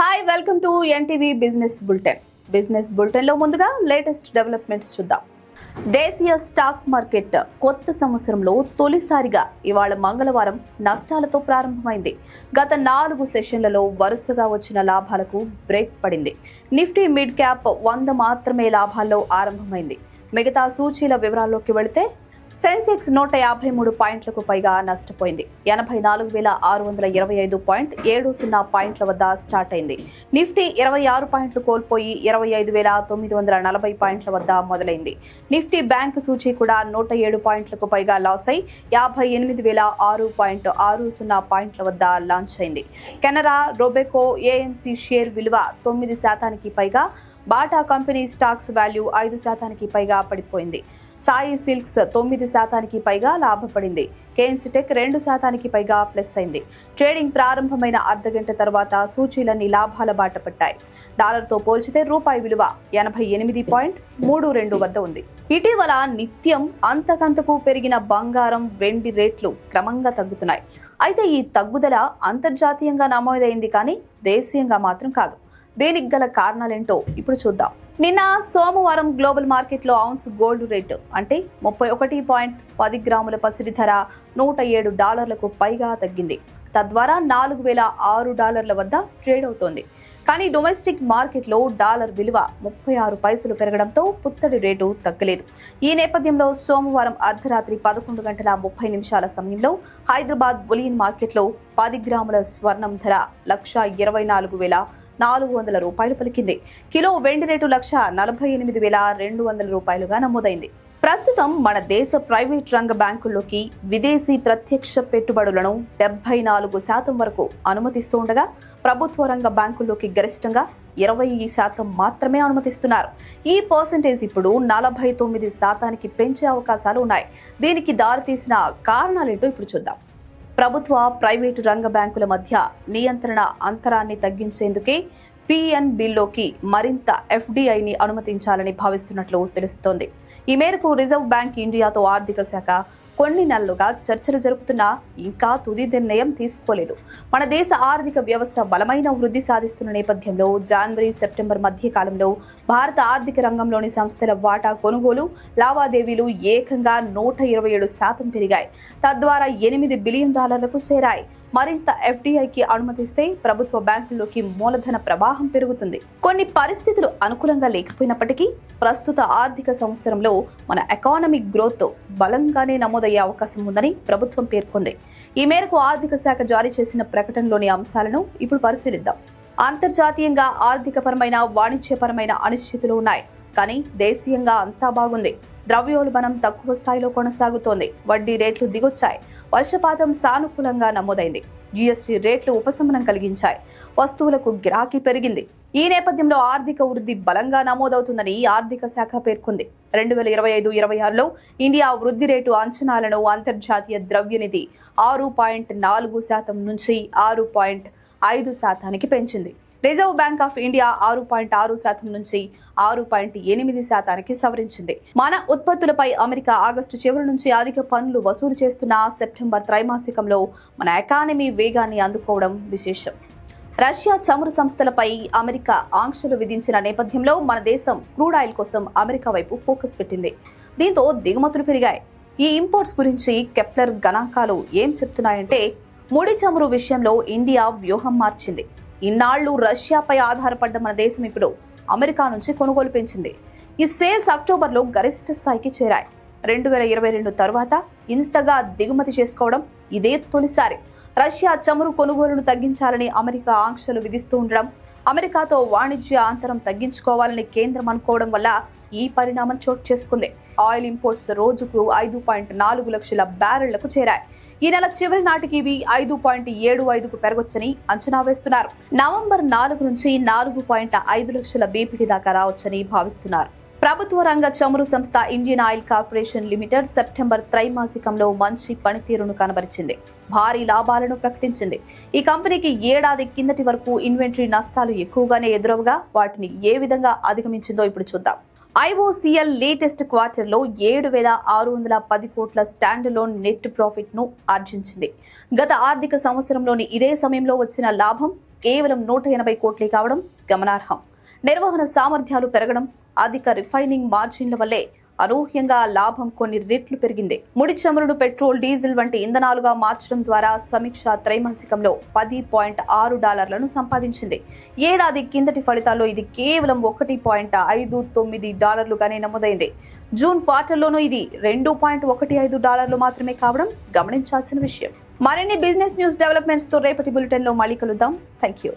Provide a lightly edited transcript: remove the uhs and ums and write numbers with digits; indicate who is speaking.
Speaker 1: Hi welcome to NTV business bulletin. Business bulletin లో ముందుగా latest developments చూద్దాం. దేశీయ స్టాక్ మార్కెట్ కొత్త సంవత్సరంలో తొలిసారిగా ఇవాళ మంగళవారం నష్టాలతో ప్రారంభమైంది. గత 4 సెషన్లలో వరుసగా వచ్చిన లాభాలకు బ్రేక్ పడింది. నిఫ్టీ మిడ్ క్యాప్ 100 మాత్రమే లాభాల్లో ఆరంభమైంది. మిగతా సూచీల వివరాల్లోకి వెళితే సెన్సెక్స్ 153 పాయింట్లకు పైగా నష్టపోయింది. 84,625.70 పాయింట్ల వద్ద స్టార్ట్ అయింది. నిఫ్టీ 26 పాయింట్లు కోల్పోయి 25,940 పాయింట్ల వద్ద మొదలైంది. నిఫ్టీ బ్యాంక్ సూచీ కూడా 107 పాయింట్లకు పైగా లాస్ అయి 58,006.60 పాయింట్ల వద్ద లాంచ్ అయింది. కెనరా రోబెకో ఏఎంసీ షేర్ విలువ 9% పైగా, బాటా కంపెనీ స్టాక్స్ వాల్యూ 5% పైగా పడిపోయింది. సాయి సిల్క్స్ 9% పైగా లాభపడింది. కేన్స్టెక్ 2% పైగా ప్లస్ అయింది. ట్రేడింగ్ ప్రారంభమైన అర్ధగంట తర్వాత సూచీలన్నీ లాభాల బాట పట్టాయి. డాలర్తో పోల్చితే రూపాయి విలువ 88.32 వద్ద ఉంది. ఇటీవల నిత్యం అంతకంతకు పెరిగిన బంగారం, వెండి రేట్లు క్రమంగా తగ్గుతున్నాయి. అయితే ఈ తగ్గుదల అంతర్జాతీయంగా నమోదైంది, కానీ దేశీయంగా మాత్రం కాదు. దీనికి గల కారణాలేంటో ఇప్పుడు చూద్దాం. నిన్న సోమవారం గ్లోబల్ మార్కెట్లో ఔన్స్ గోల్డ్ రేటు అంటే 31.10 గ్రాముల పసిడి ధర $107 పైగా తగ్గింది. తద్వారా $4,006 వద్ద ట్రేడ్ అవుతోంది. కానీ డొమెస్టిక్ మార్కెట్లో డాలర్ విలువ 36 పైసలు పెరగడంతో పుత్తడి రేటు తగ్గలేదు. ఈ నేపథ్యంలో సోమవారం అర్ధరాత్రి 11:30 సమయంలో హైదరాబాద్ బులియన్ మార్కెట్లో 10 గ్రాముల స్వర్ణం ధర $124,400 పలికింది. కిలో వెండి రేటు $148,200 నమోదైంది. ప్రస్తుతం మన దేశ ప్రైవేట్ రంగ బ్యాంకుల్లోకి విదేశీ ప్రత్యక్ష పెట్టుబడులను 74% వరకు అనుమతిస్తూ ఉండగా, ప్రభుత్వ రంగ బ్యాంకుల్లోకి గరిష్టంగా 20% మాత్రమే అనుమతిస్తున్నారు. ఈ పర్సెంటేజ్ ఇప్పుడు 49%కి పెంచే అవకాశాలు ఉన్నాయి. దీనికి దారితీసిన కారణాలేంటో ఇప్పుడు చూద్దాం. ప్రభుత్వ, ప్రైవేటు రంగ బ్యాంకుల మధ్య నియంత్రణ అంతరాన్ని తగ్గించేందుకే పిఎన్బిలోకి మరింత ఎఫ్డిఐని అనుమతించాలని భావిస్తున్నట్లు తెలుస్తోంది. ఈ మేరకు రిజర్వ్ బ్యాంక్ ఇండియాతో ఆర్థిక శాఖ కొన్ని నెలలుగా చర్చలు జరుపుతున్నా ఇంకా తుది నిర్ణయం తీసుకోలేదు. మన దేశ ఆర్థిక వ్యవస్థ బలమైన వృద్ధి సాధిస్తున్న నేపథ్యంలో జనవరి, సెప్టెంబర్ మధ్య కాలంలో భారత ఆర్థిక రంగంలోని సంస్థల వాటా కొనుగోలు లావాదేవీలు ఏకంగా 127% పెరిగాయి. తద్వారా $8 బిలియన్ చేరాయి. మరింత ఎఫ్డిఐకి అనుమతిస్తే ప్రభుత్వ బ్యాంకుల్లోకి మూలధన ప్రవాహం పెరుగుతుంది. కొన్ని పరిస్థితులు అనుకూలంగా లేకపోయినప్పటికీ ప్రస్తుత ఆర్థిక సంవత్సరంలో మన ఎకానమిక్ గ్రోత్ బలంగానే నమోదయ్యే అవకాశం ఉందని ప్రభుత్వం పేర్కొంది. ఈ మేరకు ఆర్థిక శాఖ జారీ చేసిన ప్రకటనలోని అంశాలను ఇప్పుడు పరిశీలిద్దాం. అంతర్జాతీయంగా ఆర్థికపరమైన, వాణిజ్యపరమైన అనిశ్చితులు ఉన్నాయి, కానీ దేశీయంగా అంతా బాగుంది. ద్రవ్యోల్బణం తక్కువ స్థాయిలో కొనసాగుతోంది. వడ్డీ రేట్లు దిగొచ్చాయి. వర్షపాతం సానుకూలంగా నమోదైంది. జీఎస్టీ రేట్లు ఉపశమనం కలిగించాయి. వస్తువులకు గిరాకీ పెరిగింది. ఈ నేపథ్యంలో ఆర్థిక వృద్ధి బలంగా నమోదవుతుందని ఆర్థిక శాఖ పేర్కొంది. 2025-26లో ఇండియా వృద్ధి రేటు అంచనాలను అంతర్జాతీయ ద్రవ్యనిధి 6.4% నుంచి 6.5%కి పెంచింది. రిజర్వ్ బ్యాంక్ ఆఫ్ ఇండియా 6.6% నుంచి 6.8%కి సవరించింది. మన ఉత్పత్తులపై అమెరికా ఆగస్టు చివరి నుంచి అధిక పన్నులు వసూలు చేస్తున్న సెప్టెంబర్ త్రైమాసికంలో మన ఎకానమీ వేగాన్ని అందుకోవడం విశేషం. రష్యా చమురు సంస్థలపై అమెరికా ఆంక్షలు విధించిన నేపథ్యంలో మన దేశం క్రూడ్ ఆయిల్ కోసం అమెరికా వైపు ఫోకస్ పెట్టింది. దీంతో దిగుమతులు పెరిగాయి. ఈ ఇంపోర్ట్స్ గురించి కెప్లర్ గణాంకాలు ఏం చెప్తున్నాయంటే, ముడి చమురు విషయంలో ఇండియా వ్యూహం మార్చింది. ఇన్నాళ్లు రష్యాపై ఆధారపడ్డ మన దేశం ఇప్పుడు అమెరికా నుంచి కొనుగోలు పెంచింది. ఈ సేల్స్ అక్టోబర్లో గరిష్ట స్థాయికి చేరాయి. 2022 తర్వాత ఇంతగా దిగుమతి చేసుకోవడం ఇదే తొలిసారి. రష్యా చమురు కొనుగోలును తగ్గించాలని అమెరికా ఆంక్షలు విధిస్తూ ఉండడం, అమెరికాతో వాణిజ్య అంతరం తగ్గించుకోవాలని కేంద్రం అనుకోవడం వల్ల ఈ పరిణామం చోటు చేసుకుంది. ఆయిల్ ఇంపోర్ట్స్ రోజుకు 5.4 లక్షల బ్యారెళ్లకు చేరాయి. ఈ నెల చివరి నాటికి ఇవి 5.75కు పెరగొచ్చని అంచనా వేస్తున్నారు. నవంబర్ 4 నుంచి 4.5 లక్షల బీపీటీ దాకా రావచ్చని భావిస్తున్నారు. ప్రభుత్వ రంగ చమురు సంస్థ Indian oil corporation limited September త్రైమాసికంలో మంచి పనితీరును కనబరిచింది. భారీ లాభాలను ప్రకటించింది. ఈ కంపెనీకి ఏడాది కిందటి వరకు ఇన్వెంటరీ నష్టాలు ఎక్కువగానే ఎదురవగా వాటిని ఏ విధంగా అధిగమించిందో ఇప్పుడు చూద్దాం. ఐఓసీఎల్ లేటెస్ట్ క్వార్టర్లో 7,610 కోట్ల స్టాండ్ లోన్ నెట్ ప్రాఫిట్ ను ఆర్జించింది. గత ఆర్థిక సంవత్సరంలోని ఇదే సమయంలో వచ్చిన లాభం కేవలం 180 కోట్లే కావడం గమనార్హం. నిర్వహణ సామర్థ్యాలు పెరగడం, అధిక రిఫైనింగ్ మార్జిన్ల వల్లే అనూహ్యంగా లాభం కొన్ని రెట్లు పెరిగింది. ముడి చమురును పెట్రోల్, డీజిల్ వంటి ఇంధనాలుగా మార్చడం ద్వారా సమీక్ష త్రైమాసికంలో $10.6 సంపాదించింది. ఏడాది కిందటి ఫలితాల్లో ఇది కేవలం $1.59గానే నమోదైంది. జూన్ క్వార్టర్లోనూ ఇది $2.15 మాత్రమే కావడం గమనించాల్సిన విషయం. మరిన్ని బిజినెస్ న్యూస్ డెవలప్మెంట్స్ తో రేపటి బులెటిన్ లో మళ్ళీ కలుద్దాం. Thank you.